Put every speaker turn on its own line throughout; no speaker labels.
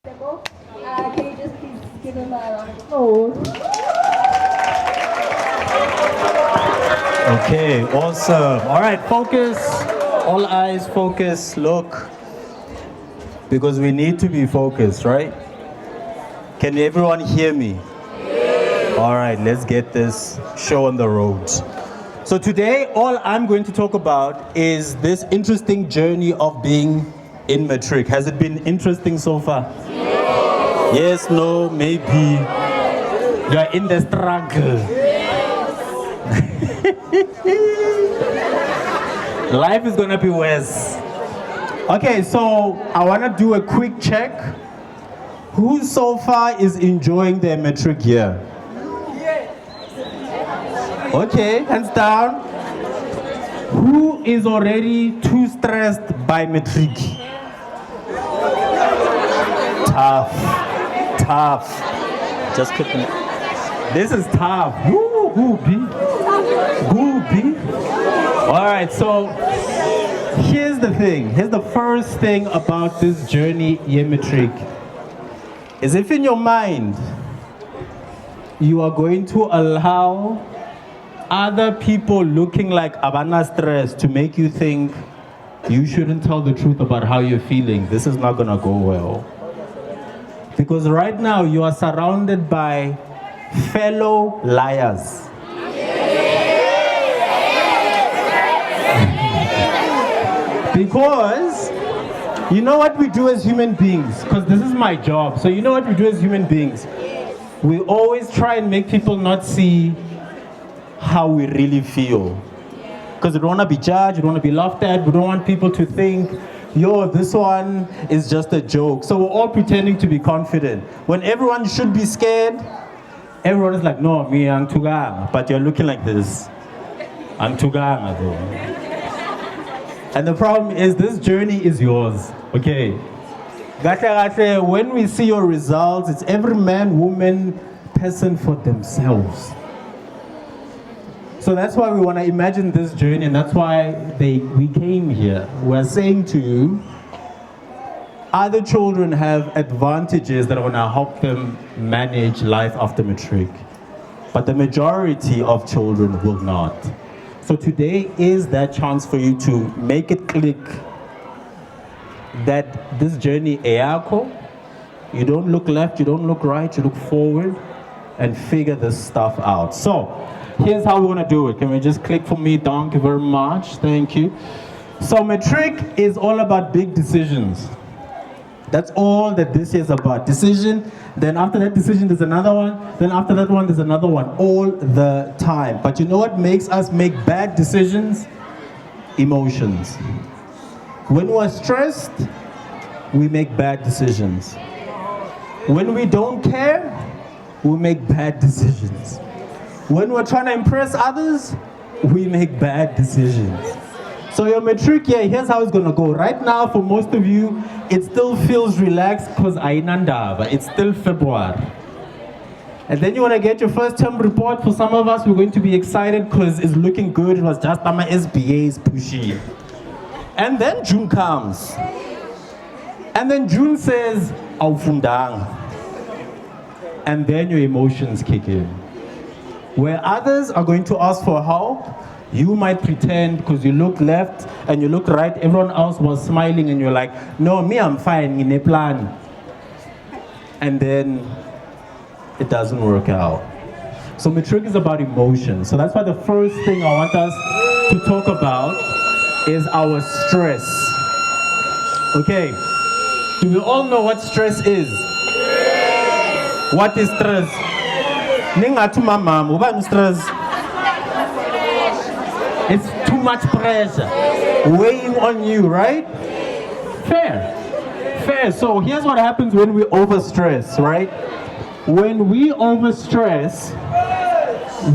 Can you just please give him a round of applause?
Okay, awesome. All right, focus. All eyes focus. Look. Because we need to be focused, right? Can everyone hear me? All right, let's get this show on the road. So today, all I'm going to talk about is this interesting journey of being in Matric. Has it been interesting so far? Yes, no, maybe. You are in the struggle. Life is gonna be worse. Okay, so I wanna do a quick check. Who so far is enjoying their Matric year? Okay, hands down. Who is already too stressed by Matric? Tough. Just couldn't. This is tough. Woo, B. All right, so here's the thing. Here's the first thing about this journey, Matric, is if in your mind you are going to allow other people looking like Abana stress to make you think you shouldn't tell the truth about how you're feeling, this is not gonna go well. Because right now you are surrounded by fellow liars. Because you know what we do as human beings, because this is my job, so you know what we do as human beings, we always try and make people not see how we really feel. Because we don't want to be judged, we don't want to be laughed at, we don't want people to think, yo, this one is just a joke. So we're all pretending to be confident. When everyone should be scared, everyone is like, no, me, I'm Tugang. But you're looking like this. I'm Tugang, though. And the problem is, this journey is yours, okay? When we see your results, it's every man, woman, person for themselves. So that's why we want to imagine this journey, and that's why we came here. We're saying to you, other children have advantages that are going to help them manage life after Matric, but the majority of children will not. So today is that chance for you to make it click that this journey, you don't look left, you don't look right, you look forward and figure this stuff out. So here's how we want to do it. Can we just click for me? Thank you very much. Thank you. So Matric is all about big decisions. That's all that this is about. Decision, then after that decision there's another one, then after that one there's another one, all the time. But you know what makes us make bad decisions? Emotions. When we're stressed, we make bad decisions. When we don't care, we make bad decisions. When we're trying to impress others, we make bad decisions. So your Matric year, here's how it's gonna go. Right now, for most of you, it still feels relaxed because it's still February. And then you wanna get your first term report. For some of us, we're going to be excited because it's looking good. It was just my SBA's pushy. And then June comes. And then June says, Aufundang. And then your emotions kick in. Where others are going to ask for help, you might pretend because you look left and you look right, everyone else was smiling and you're like, no, me, I'm fine, in a plan. And then it doesn't work out. So Matric is about emotion. So that's why the first thing I want us to talk about is our stress. Okay, do we all know what stress is? What is stress? It's too much pressure weighing on you, right? Fair. So here's what happens when we overstress, right? When we overstress,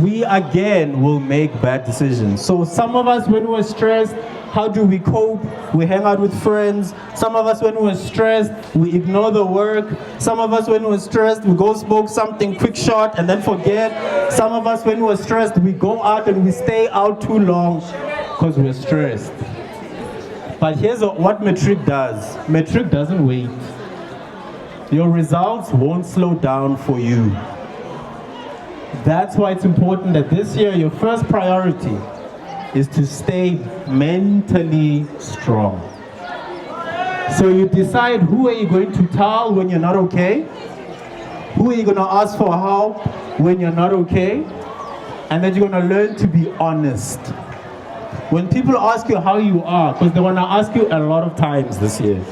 we again will make bad decisions. So some of us, when we're stressed, how do we cope? We hang out with friends. Some of us, when we're stressed, we ignore the work. Some of us, when we're stressed, we go smoke something quick shot and then forget. Some of us, when we're stressed, we go out and we stay out too long because we're stressed. But here's what Matric does. Matric doesn't wait. your results won't slow down for you. That's why it's important that this year your first priority is to stay mentally strong. So you decide who are you going to tell when you're not okay, who are you going to ask for help when you're not okay, and then you're going to learn to be honest. When people ask you how you are, because they want to ask you a lot of times this year.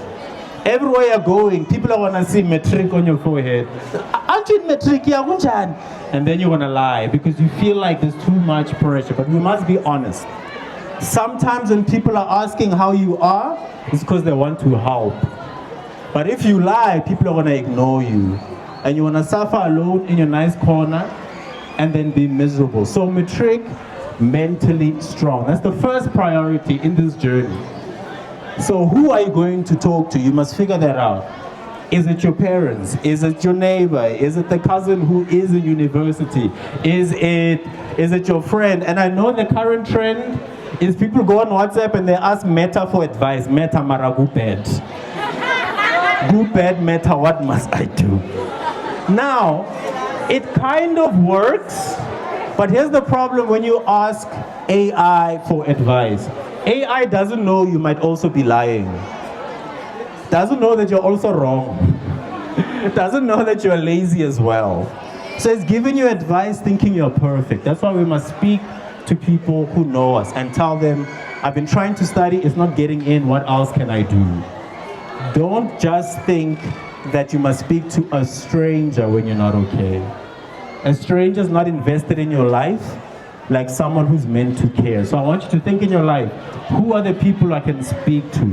Everywhere you're going, people are going to see Matric on your forehead. Aren't you in Matric? And then you're going to lie because you feel like there's too much pressure. But we must be honest. Sometimes when people are asking how you are, it's because they want to help. But if you lie, people are going to ignore you. And you want to suffer alone in your nice corner and then be miserable. So Matric, mentally strong. That's the first priority in this journey. So who are you going to talk to? You must figure that out. Is it your parents? Is it your neighbor? Is it the cousin who is in university? Is it your friend? And I know the current trend is people go on WhatsApp and they ask Meta for advice. Meta mara good bad. Good bad Meta, what must I do? Now, it kind of works, but here's the problem when you ask AI for advice. AI doesn't know you might also be lying. Doesn't know that you're also wrong. Doesn't know that you're lazy as well. So it's giving you advice thinking you're perfect. That's why we must speak to people who know us and tell them, I've been trying to study, it's not getting in, what else can I do? Don't just think that you must speak to a stranger when you're not okay. A stranger's not invested in your life like someone who's meant to care. So I want you to think in your life, who are the people I can speak to?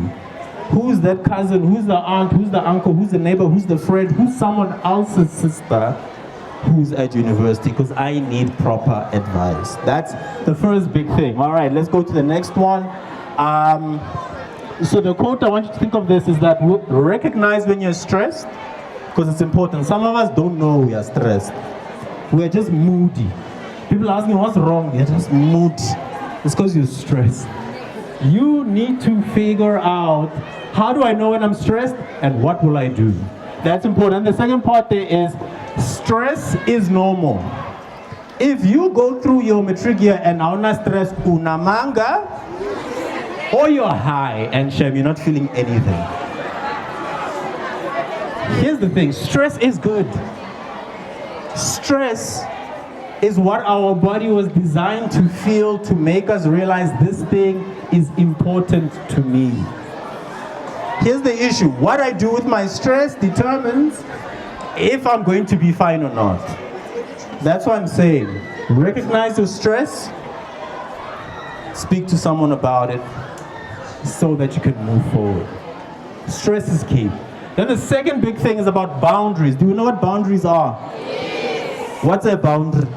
Who's that cousin? Who's the aunt? Who's the uncle? Who's the neighbor? Who's the friend? Who's someone else's sister who's at university? Because I need proper advice. That's the first big thing. All right, let's go to the next one. So the quote I want you to think of this is that recognize when you're stressed, because it's important. Some of us don't know we are stressed. We're just moody. People ask me, what's wrong? You're just moody. It's because you're stressed. You need to figure out, how do I know when I'm stressed and what will I do? That's important. The second part there is, stress is normal. If you go through your matric year and hauna stress, una manga, or you're high and shame, you're not feeling anything. Here's the thing, stress is good. Stress is what our body was designed to feel, to make us realize this thing is important to me. Here's the issue, what I do with my stress determines if I'm going to be fine or not. That's what I'm saying. Recognize your stress, speak to someone about it so that you can move forward. Stress is key. Then the second big thing is about boundaries. Do you know what boundaries are? Yes. What's a boundary?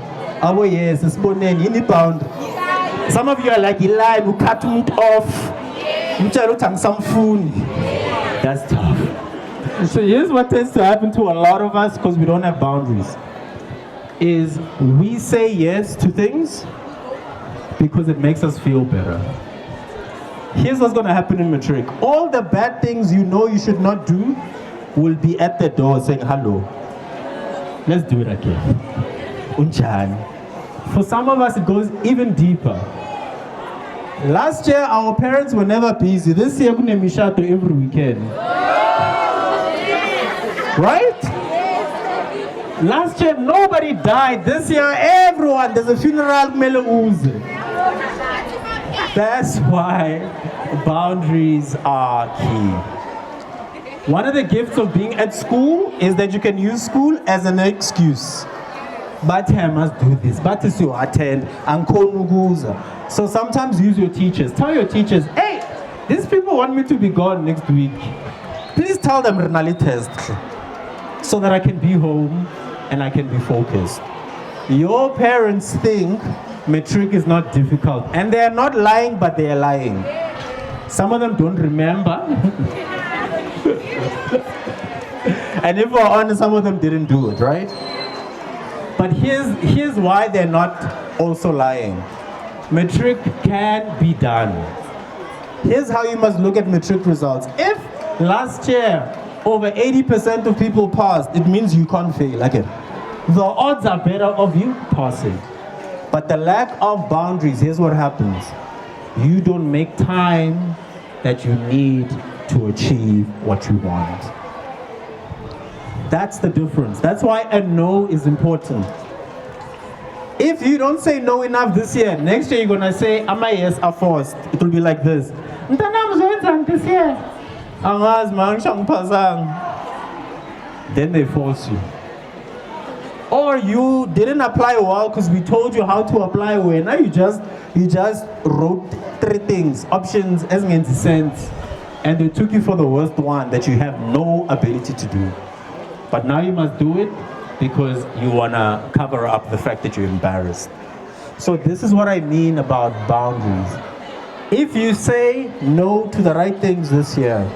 Oh yes, it's any boundary. Some of you are like Eli, who cut meat off. Some food. That's tough. So here's what tends to happen to a lot of us because we don't have boundaries. Is we say yes to things because it makes us feel better. Here's what's going to happen in Matric. All the bad things you know you should not do will be at the door saying hello. Let's do it again. Unchani. For some of us, it goes even deeper. Last year, our parents were never busy. This year, we mishato every weekend. Right? Last year, nobody died. This year, everyone, there's a funeral. That's why boundaries are key. One of the gifts of being at school is that you can use school as an excuse. But I must do this, but it's your attend, and so sometimes use your teachers. Tell your teachers, hey, these people want me to be gone next week. Please tell them renali test so that I can be home and I can be focused. Your parents think Matric is not difficult, and they are not lying, but they are lying. Some of them don't remember. And if we're honest, some of them didn't do it, right? But here's why they're not also lying. Matric can be done. Here's how you must look at Matric results. If last year over 80% of people passed, it means you can't fail. Okay. The odds are better of you passing. But the lack of boundaries, here's what happens. You don't make time that you need to achieve what you want. That's the difference. That's why a no is important. If you don't say no enough this year, next year you're gonna say, "Am I yes are forced?" It will be like this. This year. Then they force you. Or you didn't apply well because we told you how to apply well. Now you just wrote 3 things, options as in sense, and they took you for the worst one that you have no ability to do. But now you must do it because you wanna cover up the fact that you're embarrassed. So this is what I mean about boundaries. If you say no to the right things this year,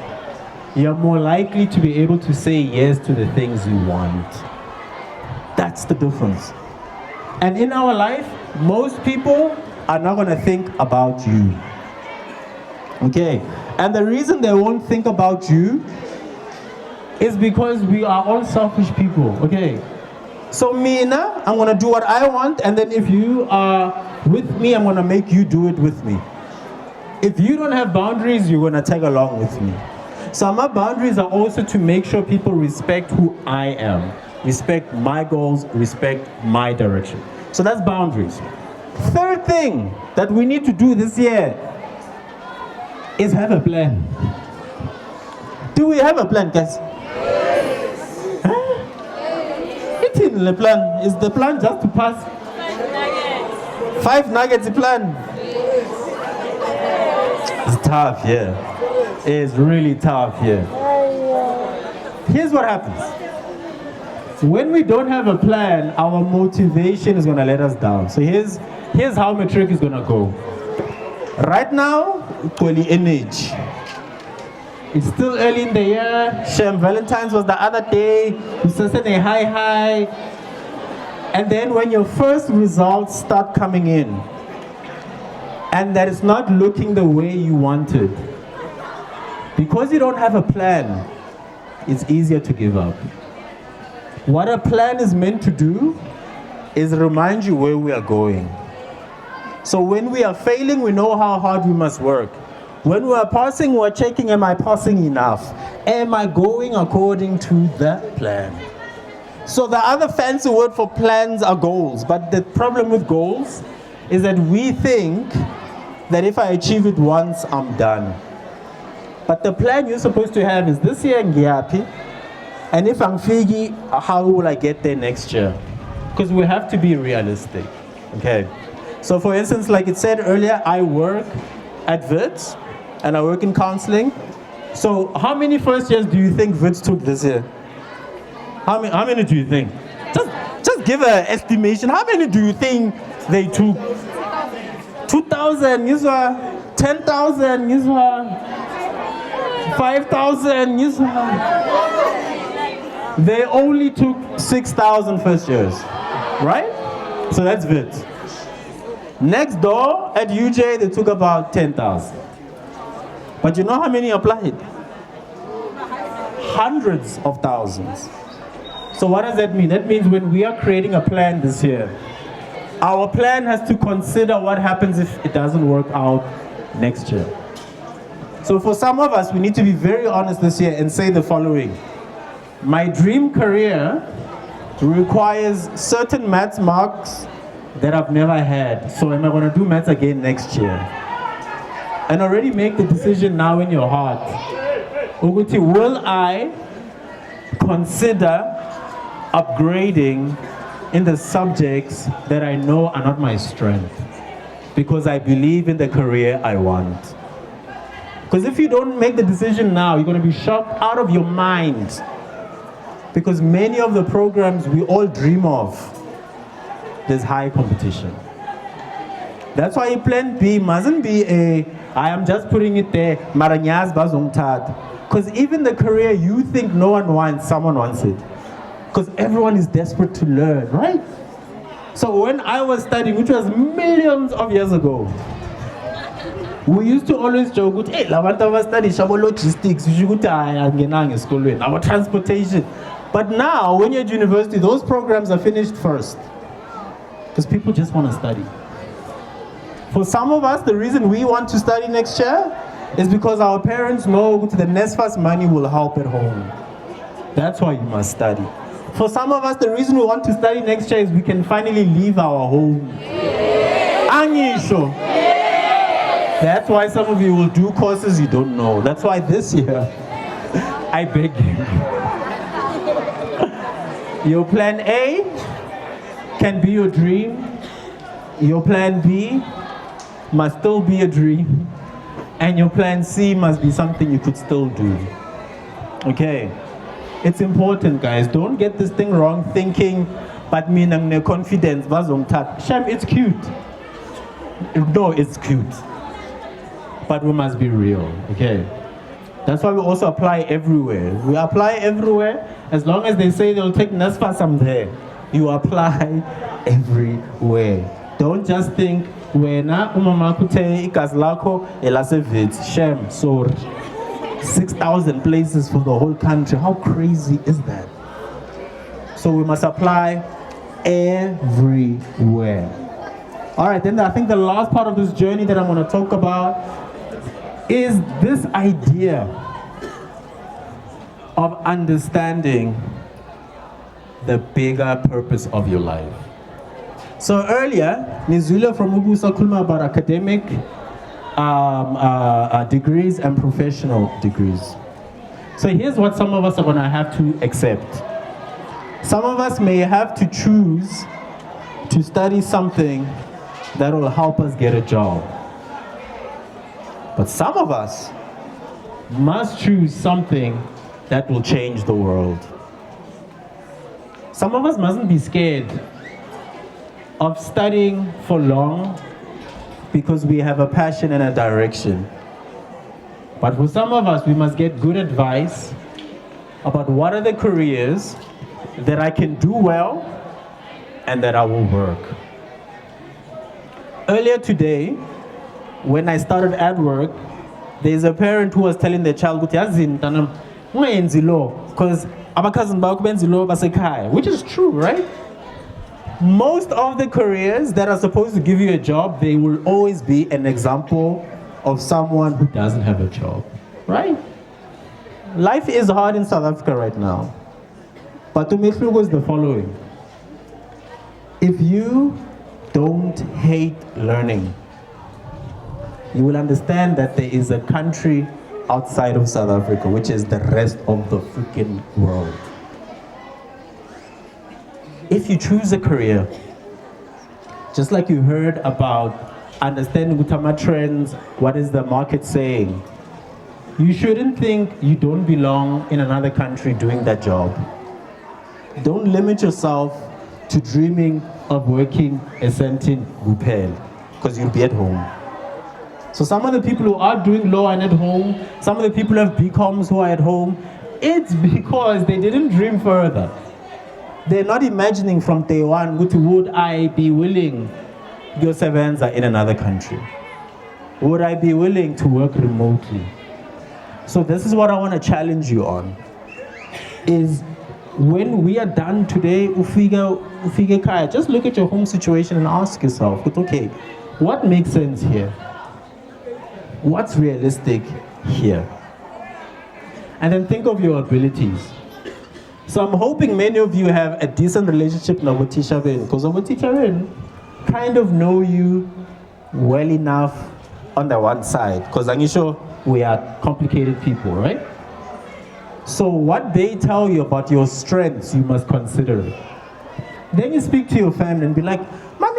you're more likely to be able to say yes to the things you want. That's the difference. And in our life, most people are not gonna think about you. Okay? And the reason they won't think about you is because we are all selfish people. Okay? So me, I'm gonna do what I want, and then if you are with me, I'm gonna make you do it with me. If you don't have boundaries, you're gonna tag along with me. So my boundaries are also to make sure people respect who I am, respect my goals, respect my direction. So that's boundaries. Third thing that we need to do this year is have a plan. Do we have a plan, guys? Yes. Huh? It's in the plan. Is the plan just to pass? 5 nuggets plan. It's tough, yeah. It's really tough, yeah. Here's what happens. When we don't have a plan, our motivation is going to let us down. So here's how Matric is going to go. Right now, equally energy. It's still early in the year. Shem Valentine's was the other day. We still said a hi. And then when your first results start coming in, and that is not looking the way you wanted, because you don't have a plan, it's easier to give up. What a plan is meant to do is remind you where we are going. So when we are failing, we know how hard we must work. When we are passing, we're checking, am I passing enough? Am I going according to the plan? So the other fancy word for plans are goals. But the problem with goals is that we think that if I achieve it once, I'm done. But the plan you're supposed to have is this year, ngiyapi, and if I'm figi, how will I get there next year? Because we have to be realistic. Okay. So for instance, like it said earlier, I work at TVET and I work in counseling. So how many first years do you think TVET took this year? How many do you think? Just give an estimation. How many do you think they took? 2,000, 10,000, 5,000, they only took 6,000 first years, right? So that's it. Next door at UJ, they took about 10,000. But you know how many applied? Hundreds of thousands. So what does that mean? That means when we are creating a plan this year, our plan has to consider what happens if it doesn't work out next year. So for some of us, we need to be very honest this year and say the following. My dream career requires certain maths marks that I've never had. So am I going to do maths again next year? And already make the decision now in your heart. Uguti, will I consider upgrading in the subjects that I know are not my strength? Because I believe in the career I want. Because if you don't make the decision now, you're going to be shocked out of your mind. Because many of the programs we all dream of, there's high competition. That's why plan B mustn't be I am just putting it there, maranyaz bazongtad. Because even the career you think no one wants, someone wants it. Because everyone is desperate to learn, right? So when I was studying, which was millions of years ago, We used to always joke, hey, labantu study shabo logistics, our transportation. But now, when you're at university, those programs are finished first. Because people just want to study. For some of us, the reason we want to study next year is because our parents know the NSFAS money will help at home. That's why you must study. For some of us, the reason we want to study next year is we can finally leave our home. Angisho. That's why some of you will do courses you don't know. That's why this year, I beg you. Your plan A can be your dream. Your plan B must still be a dream. And your plan C must be something you could still do. Okay? It's important, guys. Don't get this thing wrong thinking, but me nang confidence, Shem, it's cute. No, it's cute. But we must be real, okay? That's why we also apply everywhere. We apply everywhere. As long as they say they'll take NSFAS, I'm there. You apply everywhere. Don't just think, wena umamakute ikazlako elasevit. Shem, sorry. 6,000 places for the whole country. How crazy is that? So we must apply everywhere. All right, then I think the last part of this journey that I'm going to talk about is this idea of understanding the bigger purpose of your life. So earlier, Nizula from Ubusa Kulma about academic degrees and professional degrees. So here's what some of us are going to have to accept. Some of us may have to choose to study something that will help us get a job. But some of us must choose something that will change the world. Some of us mustn't be scared of studying for long because we have a passion and a direction. But for some of us, we must get good advice about what are the careers that I can do well and that I will work. Earlier today, when I started at work, there's a parent who was telling their child, because which is true, right? Most of the careers that are supposed to give you a job, they will always be an example of someone who doesn't have a job, right? Life is hard in South Africa right now. But to make sure was the following. If you don't hate learning, you will understand that there is a country outside of South Africa, which is the rest of the freaking world. If you choose a career, just like you heard about understanding Utama trends, what is the market saying, you shouldn't think you don't belong in another country doing that job. Don't limit yourself to dreaming of working a certain Gupel, because you'll be at home. So some of the people who are doing law and at home, some of the people who have BComs who are at home, it's because they didn't dream further. They're not imagining from day one, would I be willing to sevenza in another country? Would I be willing to work remotely? So this is what I want to challenge you on, is when we are done today, ufike kaya, just look at your home situation and ask yourself, okay, what makes sense here? What's realistic here? And then think of your abilities. So I'm hoping many of you have a decent relationship now with Tisha Ben, because our teacher Ben kind of know you well enough on the one side, because I'm sure we are complicated people, right? So what they tell you about your strengths, you must consider it. Then you speak to your family and be like, what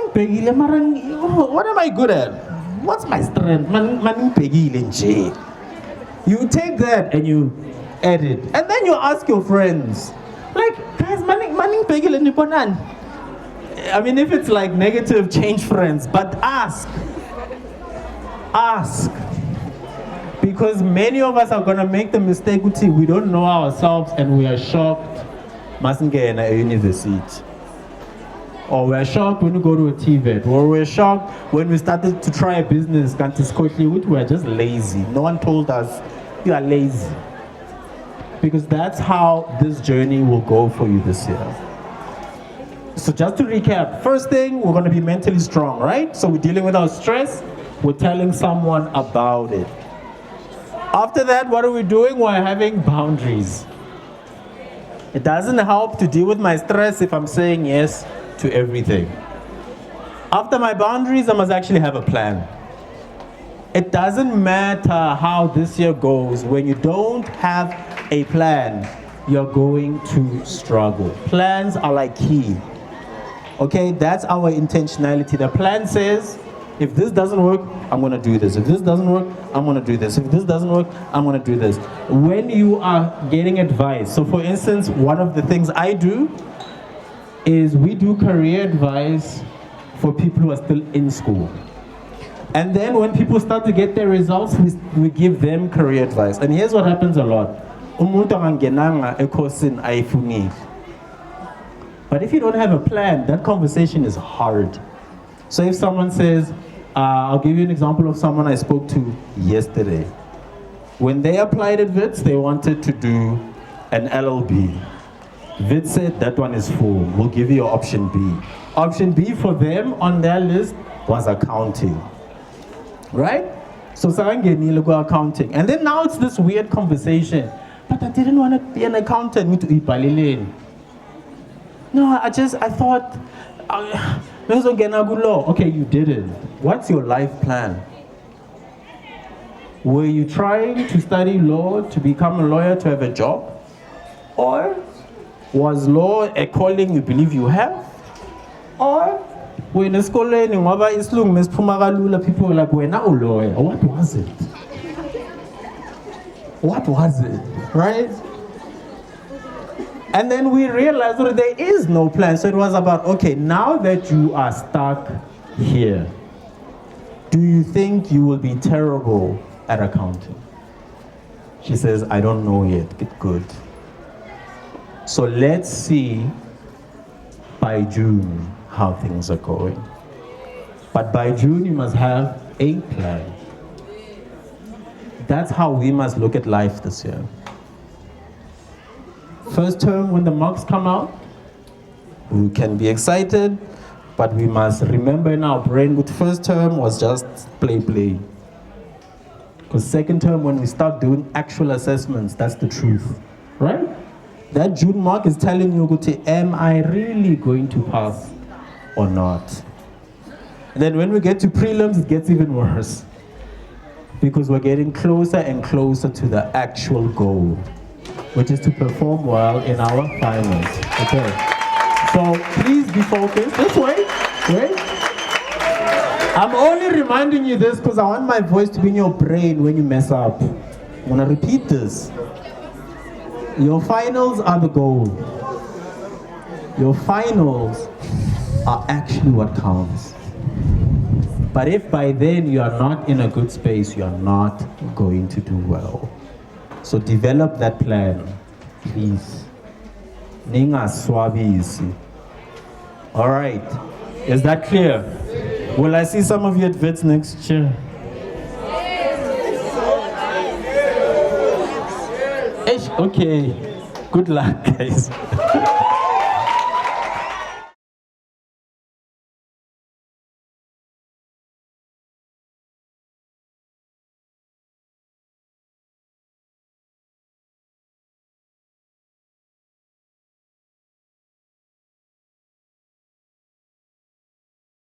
am I good at? What's my strength? You take that and you edit. And then you ask your friends, like, guys, I mean, if it's like negative, change friends, but ask. Ask. Because many of us are going to make the mistake, we don't know ourselves and we are shocked. Mustn't get in a university. Or we're shocked when we go to a TVET. Or we're shocked when we started to try a business. We're just lazy. No one told us, you are lazy. Because that's how this journey will go for you this year. So just to recap, first thing, we're going to be mentally strong, right? So we're dealing with our stress. We're telling someone about it. After that, what are we doing? We're having boundaries. It doesn't help to deal with my stress if I'm saying yes to everything. After my boundaries, I must actually have a plan. It doesn't matter how this year goes. When you don't have a plan, you're going to struggle. Plans are like key. Okay, that's our intentionality. The plan says, if this doesn't work, I'm going to do this. If this doesn't work, I'm going to do this. If this doesn't work, I'm going to do this. When you are getting advice, so for instance, one of the things I do is we do career advice for people who are still in school. And then when people start to get their results, we give them career advice. And here's what happens a lot. But if you don't have a plan, that conversation is hard. So if someone says, I'll give you an example of someone I spoke to yesterday. When they applied at WITS, they wanted to do an LLB. WITS said, that one is full. We'll give you option B. Option B for them on their list was accounting. Right? So Sarangeni go accounting. And then now it's this weird conversation. But I didn't want to be an accountant. Me to Ipalilin. No, I thought, okay, you didn't. What's your life plan? Were you trying to study law to become a lawyer to have a job? Or was law a calling you believe you have? Or when in school learning, people were like, we're not a lawyer. What was it? What was it? Right? And then we realized that there is no plan. So it was about, okay, now that you are stuck here, do you think you will be terrible at accounting? She says, I don't know yet. Get good. So let's see by June how things are going. But by June, you must have a plan. That's how we must look at life this year. First term, when the marks come out, we can be excited, but we must remember in our brain with first term was just play. Because second term, when we start doing actual assessments, that's the truth, right? That June mark is telling you, am I really going to pass or not? And then when we get to prelims, it gets even worse. Because we're getting closer and closer to the actual goal, which is to perform well in our finals. Okay. So please be focused. Just wait. I'm only reminding you this because I want my voice to be in your brain when you mess up. I'm gonna repeat this. Your finals are the goal. Your finals are actually what counts. But if by then you are not in a good space, you are not going to do well. So develop that plan, please. Ninga swabisi. All right, is that clear? Will I see some of you at WITS next year? Okay, good luck, guys.